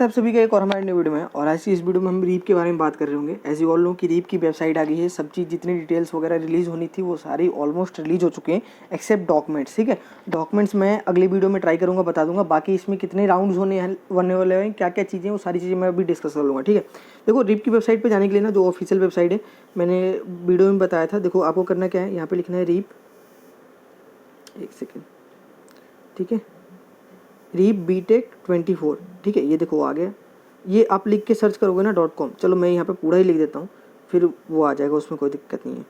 आप सभी का एक और हमारे नए वीडियो में। और आज की इस वीडियो में हम रीप के बारे में बात कर रहे होंगे। एज यू ऑल नो कि रीप की वेबसाइट आ गई है, सब चीज़ जितनी डिटेल्स वगैरह रिलीज होनी थी वो सारी ऑलमोस्ट रिलीज हो चुके हैं एक्सेप्ट डॉक्यूमेंट्स। ठीक है, डॉक्यूमेंट्स मैं अगले वीडियो में ट्राई करूँगा, बता दूंगा। बाकी इसमें कितने राउंड्स होने वाले हैं, क्या क्या चीज़ें, वो सारी चीज़ें मैं अभी डिस्कस कर लूँगा। ठीक है, देखो रीप की वेबसाइट पर जाने के लिए ना, जो ऑफिशियल वेबसाइट है, मैंने वीडियो में बताया था। देखो आपको करना क्या है, यहाँ पर लिखना है रीप, एक सेकेंड, ठीक है, रीप बीटेक 24। ठीक है, ये देखो आ गया। ये आप लिख के सर्च करोगे ना .com, चलो मैं यहाँ पे पूरा ही लिख देता हूँ, फिर वो आ जाएगा, उसमें कोई दिक्कत नहीं है।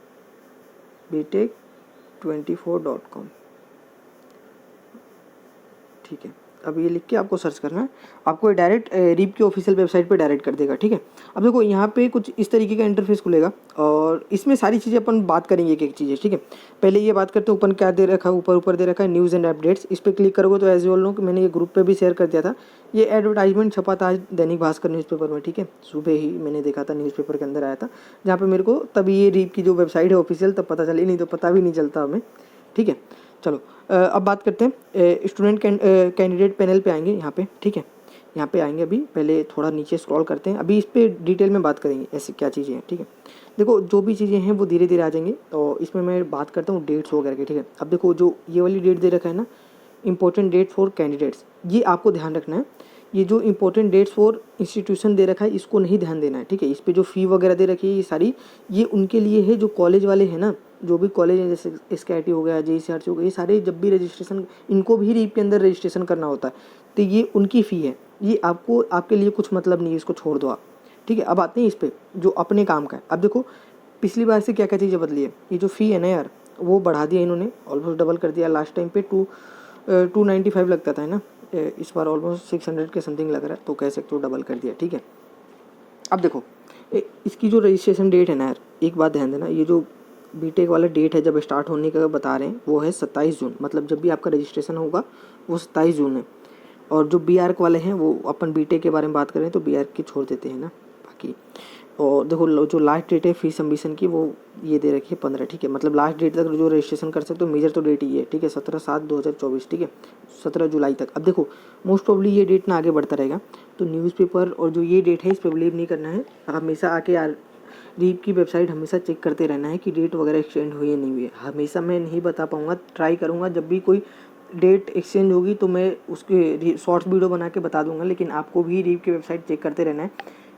btech24.com, ठीक है। अब ये लिख के आपको सर्च करना है, आपको डायरेक्ट रीप की ऑफिशियल वेबसाइट पे डायरेक्ट कर देगा। ठीक है, अब देखो यहाँ पे कुछ इस तरीके का इंटरफेस खुलेगा और इसमें सारी चीज़ें अपन बात करेंगे एक एक चीज़ें। ठीक है, पहले ये बात करते हैं ऊपर क्या दे रखा है। ऊपर दे रखा है न्यूज़ एंड अपडेट्स। इस पर क्लिक करोगे तो एज यू ऑल नो कि मैंने ये ग्रुप पे भी शेयर कर दिया था। ये एडवर्टाइजमेंट छपा था आज दैनिक भास्कर न्यूज़पेपर में। ठीक है, सुबह ही मैंने देखा था, न्यूज़पेपर के अंदर आया था, जहाँ पे मेरे को तभी ये रीप की जो वेबसाइट है ऑफिशियल तब पता चली, नहीं तो पता भी नहीं चलता हमें। ठीक है, चलो अब बात करते हैं स्टूडेंट कैंडिडेट पैनल पे आएंगे यहाँ पे। ठीक है, यहाँ पे आएंगे, अभी पहले थोड़ा नीचे स्क्रॉल करते हैं, अभी इस पर डिटेल में बात करेंगे ऐसी क्या चीज़ें हैं। ठीक है, देखो जो भी चीज़ें हैं वो धीरे धीरे आ जाएंगी, और इसमें मैं बात करता हूँ डेट्स वगैरह की। ठीक है, अब देखो जो ये वाली डेट दे रखा है ना, इंपॉर्टेंट डेट फॉर कैंडिडेट्स, ये आपको ध्यान रखना है। ये जो इंपॉर्टेंट डेट्स फॉर इंस्टीट्यूशन दे रखा है, इसको नहीं ध्यान देना है। ठीक है, इस पर जो फ़ी वगैरह दे रखी है ये सारी, ये उनके लिए है जो कॉलेज वाले हैं ना, जो भी कॉलेज है, जैसे SKIT हो गया, JEE-CRC हो गया, ये सारे जब भी रजिस्ट्रेशन, इनको भी रीप के अंदर रजिस्ट्रेशन करना होता है, तो ये उनकी फ़ी है। ये आपको, आपके लिए कुछ मतलब नहीं है, इसको छोड़ दो आप। ठीक है, अब आते हैं इस पर जो अपने काम का है। अब देखो पिछली बार से क्या क्या चीज़ें बदली है। ये जो फ़ी है ना यार, वो बढ़ा दिया इन्होंने, ऑलमोस्ट डबल कर दिया। लास्ट टाइम पे 295 लगता था, है ना, इस बार ऑलमोस्ट 600 के समथिंग लग रहा है, तो कह सकते हो डबल कर दिया। ठीक है, अब देखो इसकी जो रजिस्ट्रेशन डेट है ना यार, एक बात ध्यान देना, ये जो बीटेक वाला डेट है जब स्टार्ट होने का बता रहे हैं, वो है 27 जून। मतलब जब भी आपका रजिस्ट्रेशन होगा वो 27 जून है। और जो BARC वाले हैं, वो अपन बीटेक के बारे में बात करें तो BARC की छोड़ देते हैं ना बाकी। और देखो जो लास्ट डेट है फीस सबमिशन की, वो ये दे रखी है 15। ठीक है, मतलब लास्ट डेट तक जो रजिस्ट्रेशन कर सकते हो, मेजर तो डेट ही है। ठीक है, 17/7/2024। ठीक है, 17 जुलाई तक। अब देखो मोस्ट प्रॉब्ली ये डेट ना आगे बढ़ता रहेगा, तो न्यूज़पेपर और जो ये डेट है इस पर बिलीव नहीं करना है। हमेशा आके यार रीप की वेबसाइट हमेशा चेक करते रहना है कि डेट वगैरह एक्सटेंड हुई है नहीं हुई है। हमेशा मैं नहीं बता पाऊँगा, ट्राई करूँगा जब भी कोई डेट एक्सचेंज होगी तो मैं उसके शॉर्ट्स वीडियो बना के बता दूंगा, लेकिन आपको भी रीप की वेबसाइट चेक करते रहना है।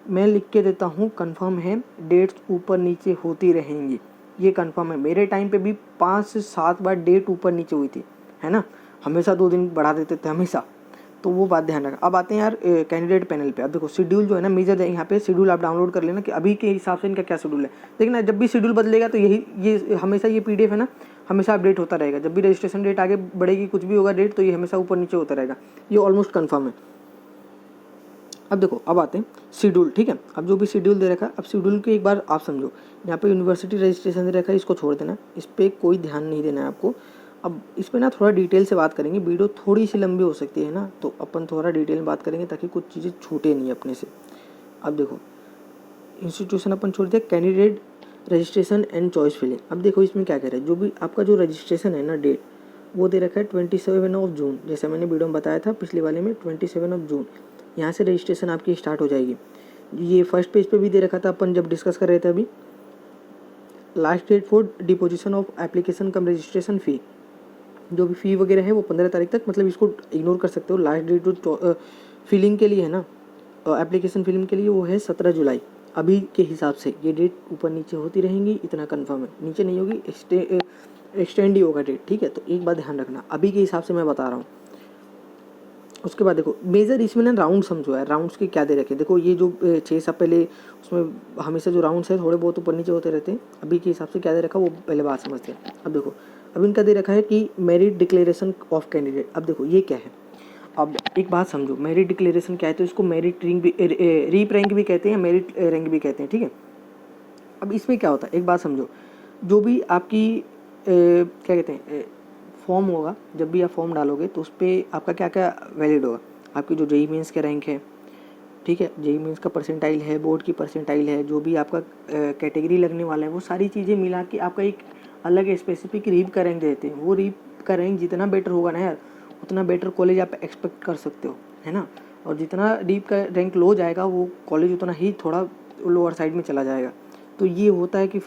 मैं लिख के देता हूँ, कंफर्म है, डेट्स ऊपर नीचे होती रहेंगी, ये कंफर्म है। मेरे टाइम पे भी 5 से 7 बार डेट ऊपर नीचे हुई थी, है ना, हमेशा 2 दिन बढ़ा देते थे हमेशा, तो वो बात ध्यान रखा। अब आते हैं यार कैंडिडेट पैनल पे। अब देखो शेड्यूल जो है ना, मेजर यहाँ पे शेड्यूल आप डाउनलोड कर लेना कि अभी के हिसाब से इनका क्या शेड्यूल है। लेकिन ना जब भी शेड्यूल बदलेगा तो ये हमेशा ये PDF है ना, हमेशा अपडेट होता रहेगा। जब भी रजिस्ट्रेशन डेट आगे बढ़ेगी, कुछ भी होगा डेट, तो ये हमेशा ऊपर नीचे होता रहेगा, ये ऑलमोस्ट कन्फर्म है। अब देखो अब आते हैं शेड्यूल। ठीक है, अब जो भी शेड्यूल दे रखा है, अब शेड्यूल के एक बार आप समझो, यहाँ पे यूनिवर्सिटी रजिस्ट्रेशन दे रखा है, इसको छोड़ देना, इस पर कोई ध्यान नहीं देना है आपको। अब इस पर ना थोड़ा डिटेल से बात करेंगे, वीडियो थोड़ी सी लंबी हो सकती है ना, तो अपन थोड़ा डिटेल में बात करेंगे ताकि कुछ चीज़ें छूटे नहीं अपने से। अब देखो इंस्टीट्यूशन अपन छोड़ दिया, candidate registration and choice filling. अब देखो इसमें क्या कह रहा है, जो भी आपका जो रजिस्ट्रेशन है ना डेट, वो दे रखा है 27 जून, जैसा मैंने वीडियो में बताया था पिछले वाले में, 27 जून यहाँ से रजिस्ट्रेशन आपकी स्टार्ट हो जाएगी। ये फर्स्ट पेज पे भी दे रखा था अपन जब डिस्कस कर रहे थे अभी। Last date for deposition of application cum registration fee, जो भी फ़ी वगैरह है वो 15 तारीख तक, मतलब इसको इग्नोर कर सकते हो। लास्ट डेट जो फिलिंग के लिए है ना, एप्लीकेशन फिलिंग के लिए, वो है 17 जुलाई। अभी के हिसाब से ये डेट ऊपर नीचे होती रहेंगी, इतना कंफर्म है, नीचे नहीं होगी, एक्सटेंड ही होगा डेट। ठीक है, तो एक बात ध्यान रखना, अभी के हिसाब से मैं बता रहा हूँ। उसके बाद देखो मेजर इसमें ना राउंड समझो यार, राउंड्स के क्या दे रखे। देखो ये जो 6 साल पहले, उसमें हमेशा जो राउंड्स है थोड़े बहुत ऊपर नीचे होते रहते हैं, अभी के हिसाब से क्या दे रखा वो पहले बात समझते हैं। अब देखो अब इनका दे रखा है कि मेरिट डिक्लेरेशन ऑफ कैंडिडेट। अब देखो ये क्या है, अब एक बात समझो, मेरिट डिक्लेरेशन क्या है, तो इसको मेरिट रैंक भी, रीप रैंक भी कहते हैं, मेरिट रैंक भी कहते हैं। ठीक है, अब इसमें क्या होता है एक बात समझो, जो भी आपकी क्या कहते हैं फॉर्म होगा, जब भी आप फॉर्म डालोगे तो उस पर आपका क्या क्या वैलिड होगा, आपकी जो JEE मेंस के रैंक है, ठीक है, JEE मेंस का परसेंटाइल है, बोर्ड की परसेंटाइल है, जो भी आपका कैटेगरी लगने वाला है, वो सारी चीज़ें मिला के आपका एक अलग स्पेसिफिक रीप का रैंक देते हैं। वो रीप का रैंक जितना बेटर होगा ना यार, उतना बेटर कॉलेज आप एक्सपेक्ट कर सकते हो, है ना। और जितना रीप का रैंक लो जाएगा वो कॉलेज उतना ही थोड़ा लोअर साइड में चला जाएगा। तो ये होता है कि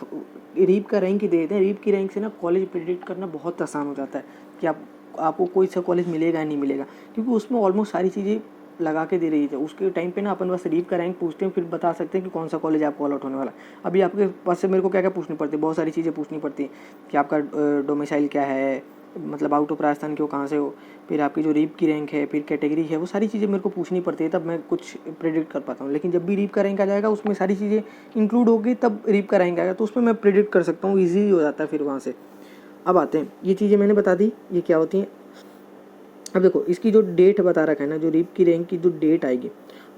रीप का रैंक ही दे देते हैं। रीप की रैंक से ना कॉलेज प्रेडिक्ट करना बहुत आसान हो जाता है कि आपको कोई सा कॉलेज मिलेगा या नहीं मिलेगा, क्योंकि उसमें ऑलमोस्ट सारी चीज़ें लगा के दे रही है। उसके टाइम पे ना अपन बस रीप का रैंक पूछते हैं, फिर बता सकते हैं कि कौन सा कॉलेज आपको अलॉट होने वाला है। अभी आपके पास से मेरे को क्या क्या पूछनी पड़ती है, बहुत सारी चीज़ें पूछनी पड़ती हैं कि आपका डोमिसाइल क्या है, मतलब आउट ऑफ राजस्थान के हो, कहाँ से हो, फिर आपकी जो रीप की रैंक है, फिर कैटेगरी है, वो सारी चीज़ें मेरे को पूछनी पड़ती है, तब मैं कुछ प्रेडिक्ट कर पाता हूँ। लेकिन जब भी रीप का रैंक आ जाएगा उसमें सारी चीज़ें इंक्लूड होगी, तब रीप का रैंक आएगा, तो उसमें मैं प्रेडिक्ट कर सकता हूँ, ईजी हो जाता है फिर वहाँ से। अब आते हैं, ये चीज़ें मैंने बता दी ये क्या होती हैं। अब देखो इसकी जो डेट बता रखा है ना, जो रीप की रैंक की जो डेट आएगी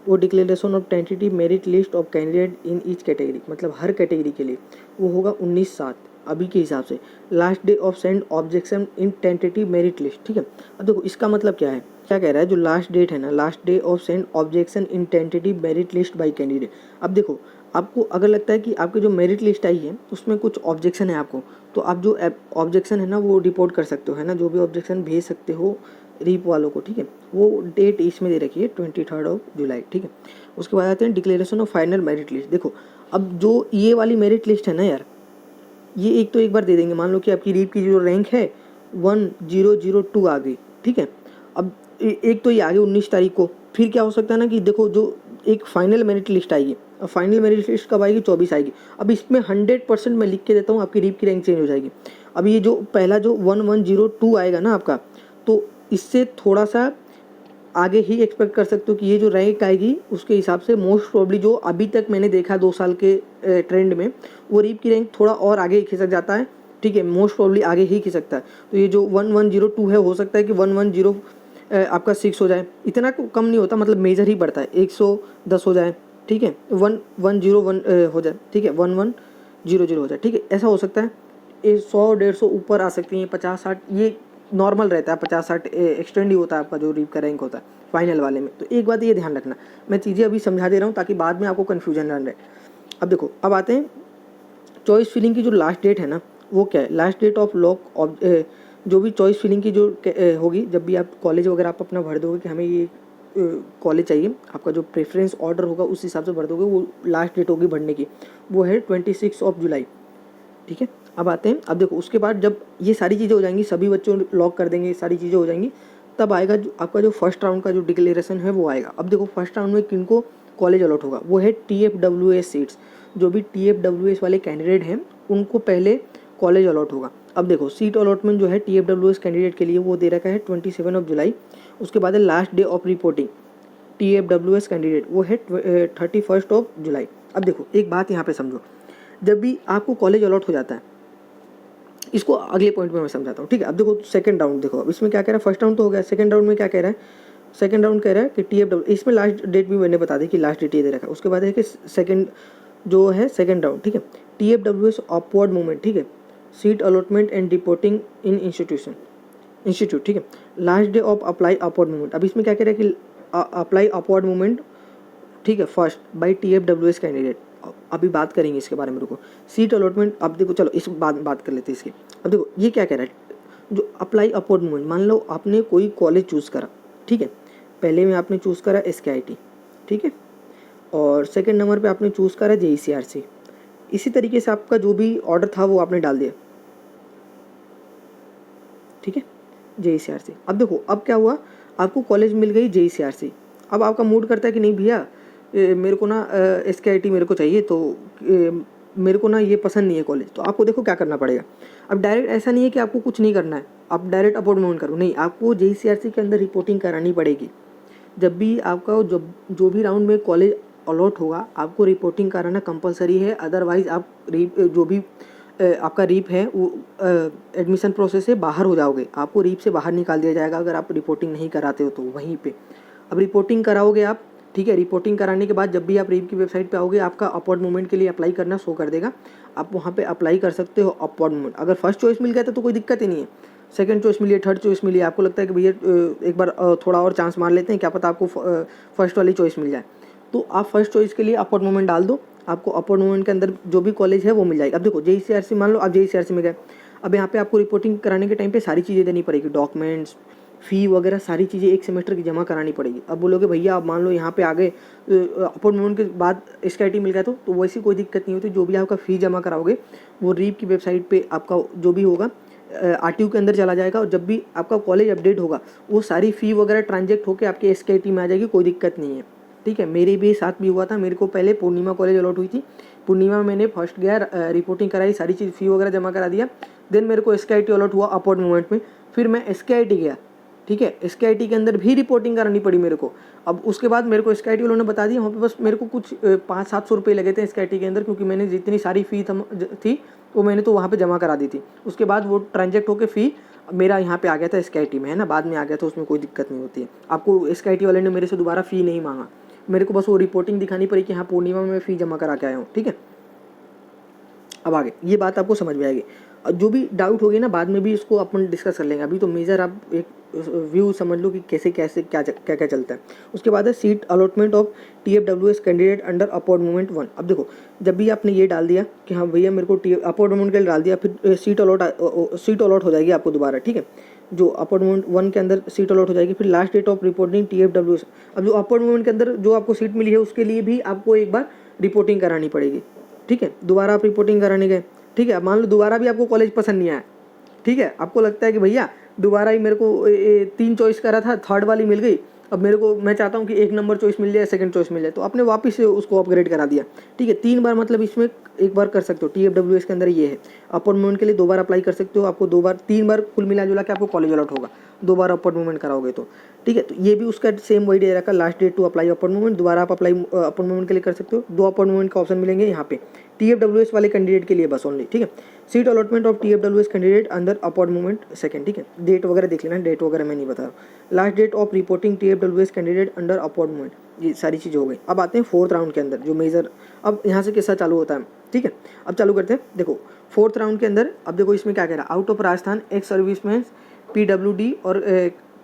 वो declaration of tentative merit list of candidate in each category, मतलब हर कैटेगरी के लिए वो होगा 19/7 अभी के हिसाब से। Last day of sand objection in tentative merit list, ठीक है। अब देखो इसका मतलब क्या है, क्या कह रहा है, जो लास्ट डेट है ना, last day of sand objection in tentative merit list by candidate. अब देखो आपको अगर लगता है कि आपकी जो मेरिट लिस्ट आई है उसमें कुछ ऑब्जेक्शन है आपको, तो आप जो ऑब्जेक्शन है ना वो रिपोर्ट कर सकते हो, है ना, जो भी ऑब्जेक्शन भेज सकते हो रीप वालों को, ठीक है। वो डेट इसमें दे रखी है 23 जुलाई, ठीक है। उसके बाद आते हैं declaration of final merit list. देखो अब जो ये वाली मेरिट लिस्ट है ना यार, ये एक तो एक बार दे देंगे। मान लो कि आपकी रीप की जो रैंक है 1002 आ गई, ठीक है। अब एक तो ये आ गई 19 तारीख को, फिर क्या हो सकता है ना कि देखो जो एक फाइनल मेरिट लिस्ट आएगी, अब फाइनल मेरिट लिस्ट कब आएगी, 24 आएगी। अब इसमें 100% मैं लिख के देता हूँ आपकी रीप की रैंक चेंज हो जाएगी। अब ये जो पहला जो 1102 आएगा ना आपका, तो इससे थोड़ा सा आगे ही एक्सपेक्ट कर सकते हो कि ये जो रैंक आएगी उसके हिसाब से मोस्ट प्रोबेबली जो अभी तक मैंने देखा 2 साल के ट्रेंड में, वो रीप की रैंक थोड़ा और आगे खिसक जाता है, ठीक है, मोस्ट प्रोबेबली आगे ही खिसकता है। तो ये जो 1102 है, हो सकता है कि 110 आपका 6 हो जाए, इतना कम नहीं होता, मतलब मेजर ही बढ़ता है, 110 हो जाए, ठीक है, 1101 हो जाए, ठीक है, 1100 हो जाए, ठीक है, ऐसा हो सकता है। 100-150 ऊपर आ सकती हैं, 50-60 ये नॉर्मल रहता है, 50-60 एक्सटेंड ही होता है आपका जो रीप का रैंक होता है फाइनल वाले में। तो एक बात ये ध्यान रखना, मैं चीज़ें अभी समझा दे रहा हूँ ताकि बाद में आपको कन्फ्यूजन ना रहे। अब देखो अब आते हैं चॉइस फिलिंग की जो लास्ट डेट है ना, वो क्या है, लास्ट डेट ऑफ लॉक जो भी चॉइस फिलिंग की जो होगी, जब भी आप कॉलेज वगैरह आप अपना भर दोगे कि हमें ये कॉलेज चाहिए, आपका जो प्रेफरेंस ऑर्डर होगा उस हिसाब से भर दोगे, वो लास्ट डेट होगी भरने की, वो है 26 जुलाई, ठीक है। अब आते हैं, अब देखो उसके बाद जब ये सारी चीज़ें हो जाएंगी, सभी बच्चों लॉक कर देंगे, सारी चीज़ें हो जाएंगी, तब आएगा जो आपका जो फर्स्ट राउंड का जो डिक्लेरेशन है वो आएगा। अब देखो फर्स्ट राउंड में किनको कॉलेज अलॉट होगा, वो है TFWS सीट्स। जो भी TFWS वाले कैंडिडेट हैं उनको पहले कॉलेज अलॉट होगा। अब देखो सीट अलॉटमेंट जो है TFWS कैंडिडेट के लिए वो दे रखा है 27 जुलाई। उसके बाद है last day of reporting TFWS candidate, वो है 31 जुलाई। अब देखो एक बात यहाँ पे समझो, जब भी आपको कॉलेज अलॉट हो जाता है, इसको अगले पॉइंट में मैं समझाता हूँ, ठीक है। अब देखो सेकंड राउंड, देखो अब इसमें क्या कह रहा है, फर्स्ट राउंड तो हो गया, सेकंड राउंड में क्या कह रहा है, सेकंड राउंड कह रहा है कि TFW, इसमें लास्ट डेट भी मैंने बता दी कि लास्ट डेट ये दे रखा है। उसके बाद है कि सेकंड जो है सेकंड राउंड, ठीक है, TFWS अपवर्ड मूवमेंट, ठीक है, seat allotment and reporting in institute, ठीक है, last day of apply upward movement. अब इसमें क्या कह रहा है कि अप्लाई अपवर्ड मूवमेंट, ठीक है, फर्स्ट बाई TFWS कैंडिडेट। अभी बात करेंगे इसके बारे में, रुको। सीट अलॉटमेंट, अब देखो चलो इस बात कर लेते हैं इसकी। अब देखो ये क्या कह रहा है, जो अप्लाई अपवर्ड मूवमेंट, मान लो आपने कोई कॉलेज चूज़ करा, ठीक है, पहले में आपने चूज़ करा SKIT, ठीक है, और सेकंड नंबर पे आपने चूज़ करा JECRC। इसी तरीके से आपका जो भी ऑर्डर था वो आपने डाल दिया, ठीक है, JECRC। अब देखो अब क्या हुआ, आपको कॉलेज मिल गई JECRC। अब आपका मूड करता है कि नहीं भैया मेरे को ना SKIT मेरे को चाहिए, तो मेरे को ना ये पसंद नहीं है कॉलेज। तो आपको देखो क्या करना पड़ेगा। अब डायरेक्ट ऐसा नहीं है कि आपको कुछ नहीं करना है, आप डायरेक्ट अपॉइंटमेंट करो, नहीं, आपको JECRC के अंदर रिपोर्टिंग करानी पड़ेगी। जब भी आपका जो भी राउंड में कॉलेज अलॉट होगा, आपको रिपोर्टिंग कराना कंपलसरी है, अदरवाइज आप जो भी आपका रीप है वो एडमिशन प्रोसेस से बाहर हो जाओगे, आपको रीप से बाहर निकाल दिया जाएगा अगर आप रिपोर्टिंग नहीं कराते हो तो वहीं पे। अब रिपोर्टिंग कराओगे आप, ठीक है, रिपोर्टिंग कराने के बाद जब भी आप रीप की वेबसाइट पे आओगे, आपका अपवर्ड मूवमेंट के लिए अप्लाई करना शो कर देगा, आप वहाँ पे अप्लाई कर सकते हो अपवर्ड मूवमेंट। अगर फर्स्ट चॉइस मिल गया तो कोई दिक्कत ही नहीं है, सेकंड चॉइस मिली है, थर्ड चॉइस मिली है, आपको लगता है कि भैया एक बार थोड़ा और चांस मार लेते हैं, क्या पता आपको फर्स्ट वाली चॉइस मिल जाए, तो आप फर्स्ट चॉइस के लिए अपवर्ड मूवमेंट डाल दो, आपको अपवर्ड मूवमेंट के अंदर जो भी कॉलेज है वो मिल जाएगी। अब देखो JECRC, मान लो आप JECRC में गए, अब यहाँ पे आपको रिपोर्टिंग कराने के टाइम पे सारी चीज़ें देनी पड़ेगी, डॉक्यूमेंट्स, फ़ी वगैरह सारी चीज़ें एक सेमेस्टर की जमा करानी पड़ेगी। अब बोलोगे भैया आप मान लो यहाँ पे आ गए अपॉर्ड मोमेंट के बाद SKIT मिल गया तो वैसी कोई दिक्कत नहीं होती। जो भी आपका फ़ी जमा कराओगे वो रीप की वेबसाइट पे आपका जो भी होगा RTU के अंदर चला जाएगा, और जब भी आपका कॉलेज अपडेट होगा वो सारी फ़ी वगैरह ट्रांजेक्ट होकर आपके SKIT में आ जाएगी, कोई दिक्कत नहीं है। ठीक है, मेरे भी साथ भी हुआ था। मेरे को पहले पूर्णिमा कॉलेज अलॉट हुई थी, पूर्णिमा में मैंने फर्स्ट गया, रिपोर्टिंग कराई, सारी चीज़ फ़ी वगैरह जमा करा दिया। देन मेरे को SKIT अलॉट हुआ अपॉर्ड मोमेंट में, फिर मैं SKIT गया। ठीक है, SKIT के अंदर भी रिपोर्टिंग करानी पड़ी मेरे को। अब उसके बाद मेरे को SKIT वालों ने बता दिया, वहाँ पे बस मेरे को कुछ 500-700 रुपये लगे थे SKIT के अंदर, क्योंकि मैंने जितनी सारी फ़ी थी वो मैंने तो वहाँ पे जमा करा दी थी। उसके बाद वो ट्रांजेक्ट होकर फ़ी मेरा यहाँ पे आ गया था SKIT में, है ना, बाद में आ गया था, उसमें कोई दिक्कत नहीं होती है। आपको SKIT वाले ने मेरे से दोबारा फ़ी नहीं मांगा, मेरे को बस वो रिपोर्टिंग दिखानी पड़ी कि हाँ पूर्णिमा में मैं फ़ी जमा करा के आया हूँ। ठीक है, अब आगे ये बात आपको समझ में आएगी। जो भी डाउट होगी ना बाद में भी इसको अपन डिस्कस कर लेंगे। अभी तो मेजर आप एक व्यू समझ लो कि कैसे कैसे क्या क्या क्या चलता है। उसके बाद है seat allotment of TFWS candidate under upward movement 1। अब देखो, जब भी आपने ये डाल दिया कि हाँ भैया मेरे को अपॉर्ड मूवमेंट के लिए डाल दिया, फिर सीट अलॉट हो जाएगी आपको दोबारा। ठीक है, जो अपॉर्ड मूवमेंट 1 के अंदर सीट अलॉट हो जाएगी। फिर last date of reporting TFWS। अब जो अपॉर्ड मूवमेंट के अंदर जो आपको सीट मिली है उसके लिए भी आपको एक बार रिपोर्टिंग करानी पड़ेगी। ठीक है, दोबारा आप रिपोर्टिंग कराने गए। ठीक है, मान लो दोबारा भी आपको कॉलेज पसंद नहीं आया। ठीक है, आपको लगता है कि भैया दोबारा ही मेरे को 3 चॉइस करा था, थर्ड वाली मिल गई, अब मेरे को मैं चाहता हूँ कि 1 नंबर चॉइस मिल जाए, सेकंड चॉइस मिल जाए, तो आपने वापस से उसको अपग्रेड करा दिया। ठीक है, 3 बार मतलब इसमें एक बार कर सकते हो। TFWS के अंदर ये है, अपॉर्ड मूवमेंट के लिए 2 बार अप्लाई कर सकते हो। आपको 2 बार 3 बार कुल मिला जुला के आपको कॉलेज अलॉट होगा, 2 बार अपॉर्ड मूवमेंट कराओगे तो। ठीक है, तो ये भी उसका सेम वही दे रखा, last date to apply upward movement. दोबारा आप अप्लाई अपॉर्ड मूवमेंट के लिए कर सकते हो। 2 अपॉर्ड मूवमेंट का ऑप्शन मिलेंगे यहाँ पे TFWS वाले कैंडिडेट के लिए बस ओनली। ठीक है, seat allotment of TFWS candidate अंदर अपॉर्ड मूवमेंट सेकंड। ठीक है, डेट वगैरह देख लेना, डेट वगैरह मैं नहीं बता रहा। Last date of reporting TFWS candidate under upward movement, ये सारी चीज़ें हो गई। अब आते हैं 4th राउंड के अंदर जो मेजर, अब यहाँ से किस्सा चालू होता है। ठीक है, अब चालू करते हैं। देखो 4th राउंड के अंदर अब देखो इसमें क्या कह रहा है, out of Rajasthan ex serviceman PWD और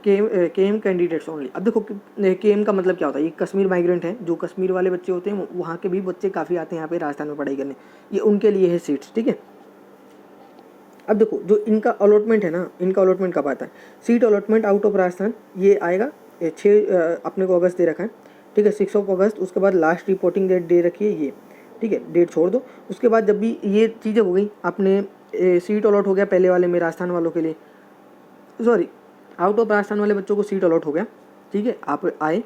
KM कैंडिडेट्स ओनली। अब देखो KM का मतलब क्या होता है, ये कश्मीर माइग्रेंट है, जो कश्मीर वाले बच्चे होते हैं वहाँ के भी बच्चे काफ़ी आते हैं यहाँ पे राजस्थान में पढ़ाई करने, ये उनके लिए है सीट्स। ठीक है, अब देखो जो इनका अलॉटमेंट है ना, इनका अलॉटमेंट कब आता है, seat allotment out of Rajasthan ये आएगा 6 अपने को अगस्त दे रखा है। ठीक है, 6 अगस्त। उसके बाद लास्ट रिपोर्टिंग डेट दे रखी है ये। ठीक है, डेट छोड़ दो। उसके बाद जब भी ये चीज़ें हो गई, आपने सीट अलॉट हो गया पहले वाले में राजस्थान वालों के लिए, सॉरी आउट ऑफ राजस्थान वाले बच्चों को सीट अलॉट हो गया। ठीक है, आप आए,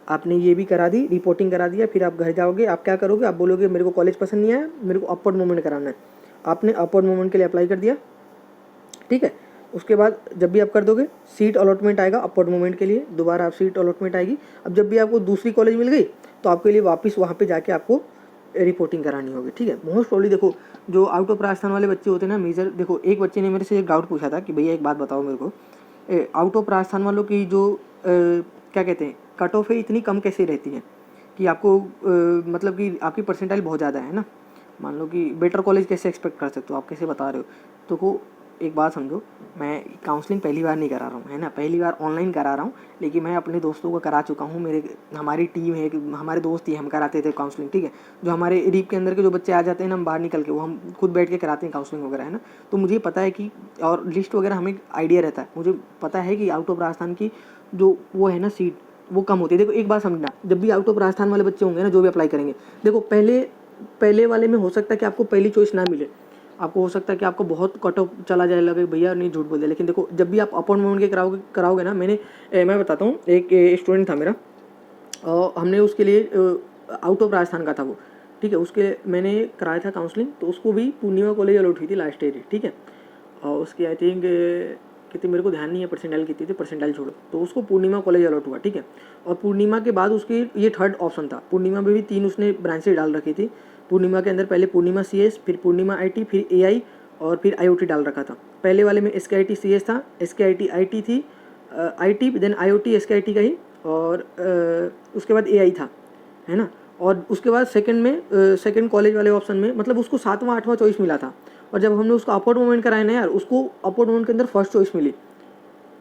आपने ये भी करा दी, रिपोर्टिंग करा दिया, फिर आप घर जाओगे, आप क्या करोगे, आप बोलोगे मेरे को कॉलेज पसंद नहीं आया, मेरे को अपवर्ड मूवमेंट कराना है। आपने अपवर्ड मूवमेंट के लिए अप्लाई कर दिया। ठीक है, उसके बाद जब भी आप कर दोगे सीट अलॉटमेंट आएगा अपवर्ड मूवमेंट के लिए, दोबारा आप सीट अलॉटमेंट आएगी। अब जब भी आपको दूसरी कॉलेज मिल गई तो आपके लिए वापस वहाँ पे जाके आपको रिपोर्टिंग करानी होगी। ठीक है, मोस्ट प्रॉब्ली देखो जो आउट ऑफ राजस्थान वाले बच्चे होते हैं ना मेजर, देखो एक बच्चे ने मेरे से एक डाउट पूछा था कि भैया एक बात बताओ मेरे को, आउट ऑफ राजस्थान वालों की जो क्या कहते हैं कट ऑफ है इतनी कम कैसे रहती है कि आपको मतलब कि आपकी परसेंटाइल बहुत ज़्यादा है ना, मान लो कि बेटर कॉलेज कैसे एक्सपेक्ट कर सकते हो आप, कैसे बता रहे हो। तो को एक बात समझो, मैं काउंसलिंग पहली बार नहीं करा रहा हूँ, है ना, पहली बार ऑनलाइन करा रहा हूँ, लेकिन मैं अपने दोस्तों को करा चुका हूँ। हमारी टीम है, हमारे दोस्त ही हम कराते थे काउंसलिंग। ठीक है, जो हमारे रीप के अंदर के जो बच्चे आ जाते हैं ना, हम बाहर निकल के वो हम खुद बैठ के कराते हैं काउंसलिंग वगैरह, है ना। तो मुझे पता है कि, और लिस्ट वगैरह हमें आइडिया रहता है, मुझे पता है कि आउट ऑफ राजस्थान की जो वो है ना सीट वो कम होती है। देखो एक बात समझना, जब भी आउट ऑफ राजस्थान वाले बच्चे होंगे ना जो भी अप्लाई करेंगे, देखो पहले वाले में हो सकता है कि आपको पहली चॉइस ना मिले, आपको हो सकता है कि आपको बहुत कट ऑफ चला जाए, लगे भैया नहीं झूठ बोल दे। लेकिन देखो जब भी आप अपॉइंटमेंट के कराओगे ना, मैं बताता हूँ, एक स्टूडेंट था मेरा और हमने उसके लिए आउट ऑफ राजस्थान का था वो। ठीक है, उसके मैंने कराया था काउंसलिंग, तो उसको भी पूर्णिमा कॉलेज अलॉट हुई थी लास्ट ईयर। ठीक है, और उसकी आई थिंक कितनी मेरे को ध्यान नहीं है परसेंटाइल कितनी थी, परसेंटाइल छोड़ो, तो उसको पूर्णिमा कॉलेज अलॉट हुआ। ठीक है, और पूर्णिमा के बाद उसकी ये थर्ड ऑप्शन था। पूर्णिमा में भी 3 उसने ब्रांचेज डाल रखी थी। पूर्णिमा के अंदर पहले पूर्णिमा CS, फिर पूर्णिमा IT, फिर AI और फिर IoT डाल रखा था। पहले वाले में SKIT CS था, SKIT IT थी, IT देन IoT SKIT का ही, और उसके बाद AI था, है ना। और उसके बाद सेकंड कॉलेज वाले ऑप्शन में मतलब उसको 7वां 8वां चॉइस मिला था, और जब हमने उसको अपवर्ड मूवमेंट कराया ना यार, उसको अपवर्ड मूवमेंट के अंदर फर्स्ट चॉइस मिली।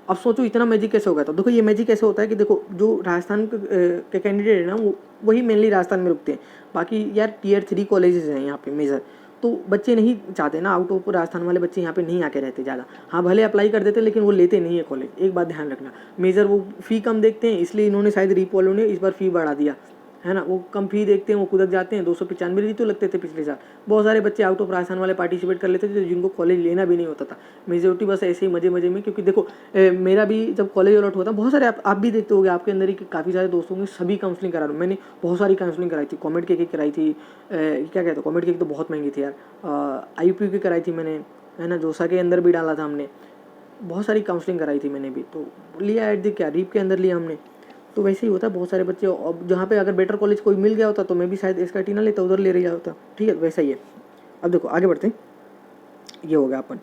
अब सोचो इतना मैजिक कैसे हो गया था। देखो ये मैजिक कैसे होता है कि देखो जो राजस्थान के कैंडिडेट है ना, वो वही मेनली राजस्थान में रुकते हैं। बाकी यार Tier 3 कॉलेजेस हैं यहाँ पे मेजर, तो बच्चे नहीं चाहते ना, आउट ऑफ राजस्थान वाले बच्चे यहाँ पे नहीं आके रहते ज़्यादा। हाँ भले अप्लाई कर देते लेकिन वो लेते नहीं है कॉलेज, एक बात ध्यान रखना। मेजर वो फ़ी कम देखते हैं, इसलिए इन्होंने शायद रीप वालों ने इस बार फ़ी बढ़ा दिया है ना। वो कम फी देखते हैं, वो कुदक जाते हैं। 295 तो लगते थे पिछले साल। बहुत सारे बच्चे आउट ऑफ राजस्थान वाले पार्टिसिपेट कर लेते थे जिनको कॉलेज लेना भी नहीं होता था। मेजोरिटी बस ऐसे ही मजे मजे में, क्योंकि देखो मेरा भी जब कॉलेज अलॉट होता, बहुत सारे आप भी देखते होंगे, आपके अंदर ही काफ़ी सारे दोस्तों ने सभी काउंसलिंग करा रहा हूँ। मैंने बहुत सारी काउंसलिंग कराई थी। कॉमेड के कराई थी, क्या कहते हैं, कॉमेड के तो बहुत महंगी थी यार। IUP की कराई थी मैंने, है ना। जोसा के अंदर भी डाला था हमने, बहुत सारी काउंसलिंग कराई थी मैंने भी। तो लिया एट द क्या रीप के अंदर लिया हमने। तो वैसे ही होता है बहुत सारे बच्चे। अब जहाँ पे अगर बेटर कॉलेज कोई मिल गया होता तो मैं भी शायद SKT ना लेता, उधर ले रहा होता। ठीक है, वैसा ही है। अब देखो आगे बढ़ते हैं। ये हो गया अपन।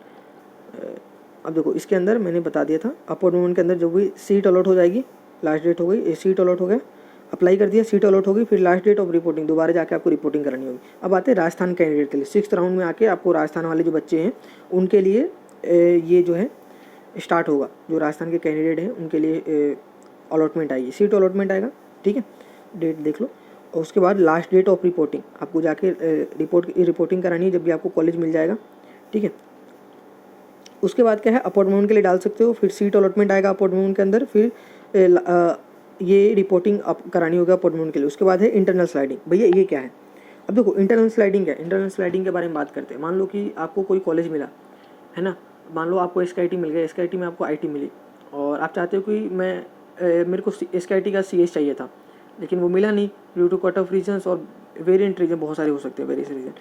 अब देखो इसके अंदर मैंने बता दिया था, अपॉइंटमेंट के अंदर जो भी सीट अलॉट हो जाएगी, लास्ट डेट हो गई, सीट अलॉट हो गया, अप्लाई कर दिया, सीट अलॉट हो गई, फिर लास्ट डेट ऑफ रिपोर्टिंग, दोबारा जाके आपको रिपोर्टिंग करानी होगी। अब आते हैं राजस्थान कैंडिडेट के लिए। 6th राउंड में आके आपको राजस्थान वाले जो बच्चे हैं उनके लिए ये जो है स्टार्ट होगा। जो राजस्थान के कैंडिडेट हैं उनके लिए अलॉटमेंट आएगी, सीट अलॉटमेंट आएगा। ठीक है, डेट देख लो। और उसके बाद लास्ट डेट ऑफ रिपोर्टिंग, आपको जाके रिपोर्टिंग करानी है जब भी आपको कॉलेज मिल जाएगा। ठीक है, उसके बाद क्या है, अपॉइंटमेंट के लिए डाल सकते हो, फिर सीट अलॉटमेंट आएगा अपॉइंटमेंट के अंदर, फिर ये रिपोर्टिंग करानी होगा अपॉइंटमेंट के लिए। उसके बाद है इंटरनल स्लाइडिंग। भैया ये क्या है? अब देखो इंटरनल स्लाइडिंग क्या है। इंटरनल स्लाइडिंग के बारे में बात करते हैं। मान लो कि आपको कोई कॉलेज मिला है ना, मान लो आपको SKT मिल गया, SKT में आपको IT मिली, और आप चाहते हो कि मेरे को SKT का CS चाहिए था, लेकिन वो मिला नहीं due to cut off reasons, और वेरिएंट रीजन बहुत सारे हो सकते हैं, वेरियस रीजन।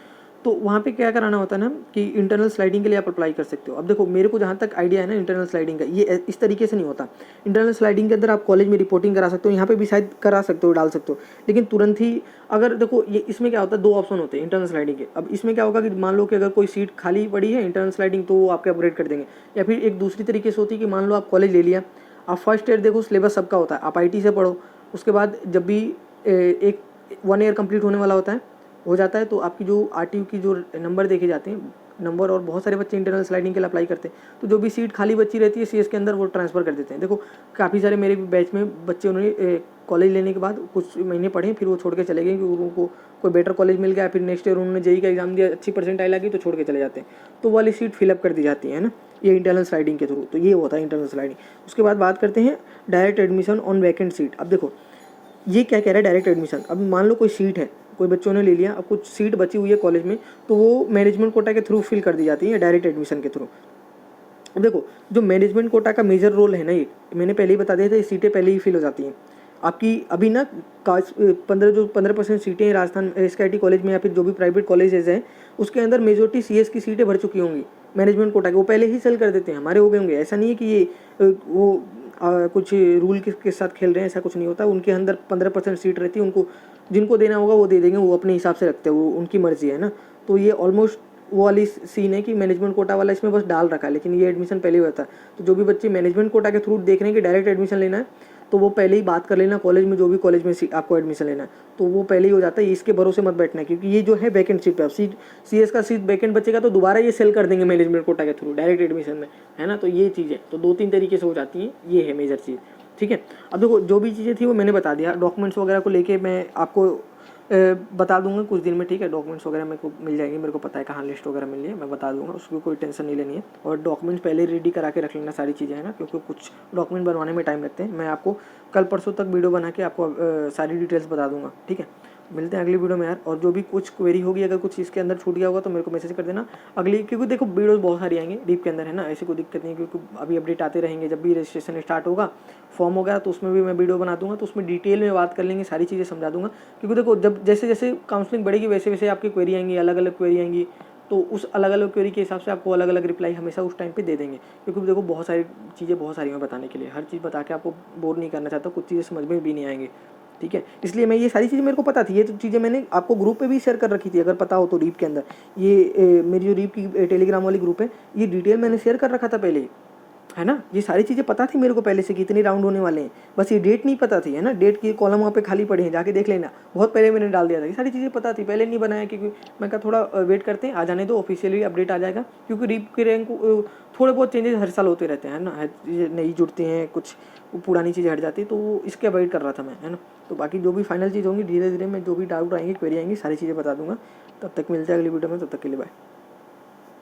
तो वहाँ पे क्या कराना होता है ना कि इंटरनल स्लाइडिंग के लिए आप अप्लाई कर सकते हो। अब देखो मेरे को जहाँ तक आइडिया है ना इंटरनल स्लाइडिंग का, ये इस तरीके से नहीं होता। इंटरनल स्लाइडिंग के अंदर आप कॉलेज में रिपोर्टिंग करा सकते हो, यहाँ पे भी शायद करा सकते हो, डाल सकते हो, लेकिन तुरंत ही अगर देखो ये इसमें क्या होता है, 2 ऑप्शन होते हैं इंटरनल स्लाइडिंग के। अब इसमें क्या होगा कि मान लो कि अगर कोई सीट खाली पड़ी है इंटरनल स्लाइडिंग, तो वो आपके अपग्रेड कर देंगे। या फिर एक दूसरी तरीके से होती है कि मान लो आप कॉलेज ले लिया, आप फर्स्ट ईयर देखो सिलेबस सबका होता है, आप IT से पढ़ो, उसके बाद जब भी एक 1 ईयर कंप्लीट होने वाला हो जाता है, तो आपकी जो RTU की जो नंबर देखे जाते हैं, नंबर, और बहुत सारे बच्चे इंटरनल स्लाइडिंग के लिए अप्लाई करते हैं, तो जो भी सीट खाली बची रहती है CS के अंदर वो ट्रांसफ़र कर देते हैं। देखो काफ़ी सारे मेरे बैच में बच्चे, उन्होंने कॉलेज लेने के बाद कुछ महीने पढ़े, फिर वो छोड़ के चले गए क्योंकि उनको कोई बेटर कॉलेज मिल गया, फिर नेक्स्ट ईयर उन्होंने JEE का एग्जाम दिया, अच्छी परसेंटाइल आ गई तो छोड़ के चले जाते हैं, तो वाली सीट फिलअप कर दी जाती है ना, ये इंटरनल स्लाइडिंग के थ्रू। तो ये होता है इंटरनल स्लाइडिंग। उसके बाद बात करते हैं direct admission on vacant seat. अब देखो ये क्या कह रहा है डायरेक्ट एडमिशन। अब मान लो कोई सीट है, कोई बच्चों ने ले लिया, अब कुछ सीट बची हुई है कॉलेज में, तो वो मैनेजमेंट कोटा के थ्रू फिल कर दी जाती है डायरेक्ट एडमिशन के थ्रू। अब देखो जो मैनेजमेंट कोटा का मेजर रोल है ना, ये मैंने पहले ही बता दिया था, ये सीटें पहले ही फिल हो जाती हैं आपकी। अभी ना 15% सीटें हैं राजस्थान SKT कॉलेज में, या फिर जो भी प्राइवेट कॉलेजेस हैं उसके अंदर मेजोरिटी CS की सीटें भर चुकी होंगी मैनेजमेंट कोटा के, वो पहले ही सेल कर देते हैं, हमारे हो गए होंगे। ऐसा नहीं है कि ये वो कुछ रूल के साथ खेल रहे हैं, ऐसा कुछ नहीं होता। उनके अंदर 15% सीट रहती है, उनको जिनको देना होगा वो दे देंगे, वो अपने हिसाब से रखते हैं, वो उनकी मर्जी है ना। तो ये ऑलमोस्ट वो वाली सीन है कि मैनेजमेंट कोटा वाला इसमें बस डाल रखा है, लेकिन ये एडमिशन पहले ही होता है। तो जो भी बच्चे मैनेजमेंट कोटा के थ्रू देख रहे हैं कि डायरेक्ट एडमिशन लेना है, तो वो पहले ही बात कर लेना कॉलेज में, जो भी कॉलेज में आपको एडमिशन लेना है, तो वो पहले ही हो जाता है। इसके भरोसे मत बैठना है, क्योंकि ये जो है वैकेंट सीट पे, अब CS का सीट वैकेंट बचेगा तो दोबारा ये सेल कर देंगे मैनेजमेंट कोटा के थ्रू डायरेक्ट एडमिशन में, है ना। तो ये चीज़ है, तो 2-3 तरीके से हो जाती हैं, ये है मेजर चीज़। ठीक है, अब देखो जो भी चीज़ें थी वो मैंने बता दिया। डॉक्यूमेंट्स वगैरह को लेके मैं आपको बता दूंगा कुछ दिन में। ठीक है, डॉक्यूमेंट्स वगैरह मेरे को मिल जाएंगे, मेरे को पता है कहाँ लिस्ट वगैरह मिल रही है, मैं बता दूंगा, उसकी कोई टेंशन नहीं लेनी है। और डॉक्यूमेंट्स पहले रेडी करा के रख लेना सारी चीज़ें, है ना, क्योंकि कुछ डॉक्यूमेंट बनवाने में टाइम लगते हैं। मैं आपको कल परसों तक वीडियो बना के आपको सारी डिटेल्स बता दूंगा। ठीक है, मिलते हैं अगली वीडियो में यार। और जो भी कुछ क्वेरी होगी, अगर कुछ इसके अंदर छूट गया होगा तो मेरे को मैसेज कर देना अगली, क्योंकि देखो वीडियोस बहुत सारी आएंगे डीप के अंदर, है ना, ऐसी कोई दिक्कत नहीं, क्योंकि अभी अपडेट आते रहेंगे। जब भी रजिस्ट्रेशन स्टार्ट होगा, फॉर्म होगा, तो उसमें भी मैं वीडियो बना दूंगा, तो उसमें डिटेल में बात कर लेंगे, सारी चीज़ें समझा दूंगा। क्योंकि देखो जब जैसे जैसे काउंसलिंग बढ़ेगी वैसे वैसे आपकी क्वेरी आएंगी, अलग अलग क्वेरी आएंगी, तो उस अलग अलग क्वेरी के हिसाब से आपको अलग अलग रिप्लाई हमेशा उस टाइम पे दे देंगे। क्योंकि देखो बहुत सारी चीज़ें, बहुत सारी हैं बताने के लिए, हर चीज़ बता के आपको बोर नहीं करना चाहता, कुछ चीज़ें समझ में भी नहीं आएंगी। ठीक है, इसलिए मैं ये सारी चीज़ें मेरे को पता थी, ये तो चीज़ें मैंने आपको ग्रुप पे भी शेयर कर रखी थी, अगर पता हो तो। रीप के अंदर ये मेरी जो रीप की टेलीग्राम वाली ग्रुप है, ये डिटेल मैंने शेयर कर रखा था पहले, है ना। ये सारी चीज़ें पता थी मेरे को पहले से कि इतने राउंड होने वाले हैं, बस ये डेट नहीं पता थी, है ना। डेट की कॉलम वहाँ पे खाली पड़े हैं, जाके देख लेना, बहुत पहले मैंने डाल दिया था। ये सारी चीज़ें पता थी, पहले नहीं बनाया क्योंकि मैं कहा थोड़ा वेट करते हैं, आ जाने दो, ऑफिशियली अपडेट आ जाएगा। क्योंकि रीप के रैंक थोड़े बहुत चेंजेस हर साल होते रहते हैं ना, चीज़ें नई जुड़ती हैं, कुछ पुरानी चीज़ें हट जाती है, तो इसके अवॉइड कर रहा था मैं, है ना। तो बाकी जो भी फाइनल चीज़ होंगी धीरे धीरे मैं जो भी डाउट आएंगे, क्वेरी आएंगी, सारी चीज़ें बता दूंगा। तब तक मिलते हैं अगली वीडियो में, तब तक के लिए बाय।